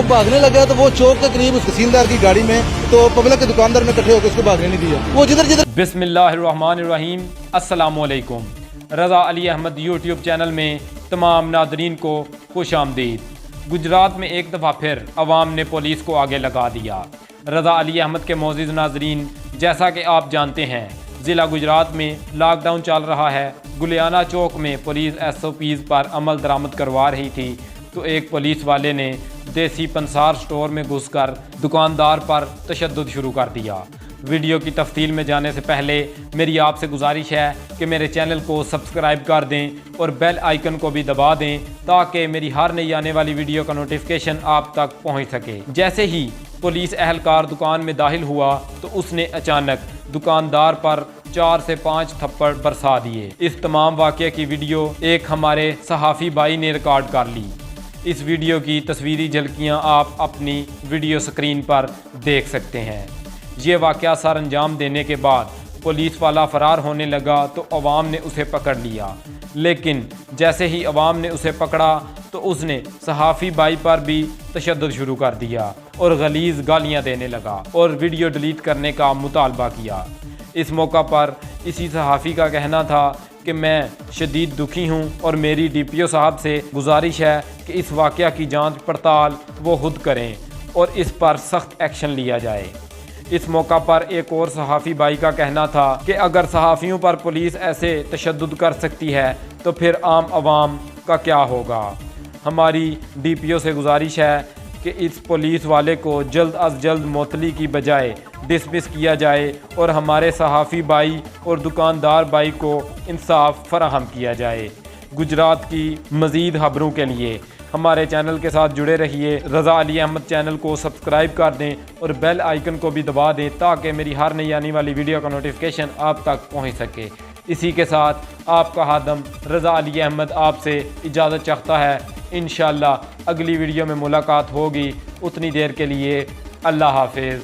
भागने लगा तो वो चौक के करीब उस तहसीलदार की गाड़ी में, तो पब्लिक के दुकानदार ने इकट्ठे होकर उसको भागने नहीं दिया। वो जिधर जिधर। बिस्मिल्लाहिर्रहमानिर्रहीम, अस्सलामुअलैकुम। रज़ा अली अहमद यूट्यूब चैनल में तमाम नादरीन को खुश आमदीद। गुजरात में एक दफ़ा फिर अवाम ने पुलिस को आगे लगा दिया। रज़ा अली अहमद के मोअज़्ज़िज़ नाज़रीन, जैसा कि आप जानते हैं ज़िला गुजरात में लॉकडाउन चल रहा है। गुलियाना चौक में पुलिस SOPs पर अमल दरामद करवा रही थी तो एक पुलिस वाले ने देसी पंसार स्टोर में घुसकर दुकानदार पर तशद्दुद शुरू कर दिया। वीडियो की तफसील में जाने से पहले मेरी आपसे गुजारिश है कि मेरे चैनल को सब्सक्राइब कर दें और बेल आइकन को भी दबा दें ताकि मेरी हर नई आने वाली वीडियो का नोटिफिकेशन आप तक पहुंच सके। जैसे ही पुलिस एहलकार दुकान में दाखिल हुआ तो उसने अचानक दुकानदार पर 4 से 5 थप्पड़ बरसा दिए। इस तमाम वाक़े की वीडियो एक हमारे सहाफ़ी भाई ने रिकॉर्ड कर ली। इस वीडियो की तस्वीरी झलकियाँ आप अपनी वीडियो स्क्रीन पर देख सकते हैं। ये वाक़या सर अंजाम देने के बाद पुलिस वाला फ़रार होने लगा तो अवाम ने उसे पकड़ लिया, लेकिन जैसे ही अवाम ने उसे पकड़ा तो उसने सहाफ़ी भाई पर भी तशद्दुद शुरू कर दिया और गलीज़ गालियाँ देने लगा और वीडियो डिलीट करने का मुतालबा किया। इस मौका पर इसी सहाफ़ी का कहना था कि मैं शदीद दुखी हूँ और मेरी DPO साहब से गुजारिश है कि इस वाक़या की जांच पड़ताल वो खुद करें और इस पर सख्त एक्शन लिया जाए। इस मौका पर एक और सहाफ़ी भाई का कहना था कि अगर सहाफ़ियों पर पुलिस ऐसे तशद्दुद कर सकती है तो फिर आम आवाम का क्या होगा। हमारी DPO से गुजारिश है कि इस पुलिस वाले को जल्द अज जल्द मुअत्तली की बजाय डिसमिस किया जाए और हमारे सहाफ़ी भाई और दुकानदार भाई को इंसाफ फराहम किया जाए। गुजरात की मज़ीद खबरों के लिए हमारे चैनल के साथ जुड़े रहिए। रज़ा अली अहमद चैनल को सब्सक्राइब कर दें और बेल आइकन को भी दबा दें ताकि मेरी हर नई आने वाली वीडियो का नोटिफिकेशन आप तक पहुंच सके। इसी के साथ आपका हादम रज़ा अली अहमद आपसे इजाज़त चाहता है। इंशाअल्लाह अगली वीडियो में मुलाकात होगी। उतनी देर के लिए अल्लाह हाफिज़।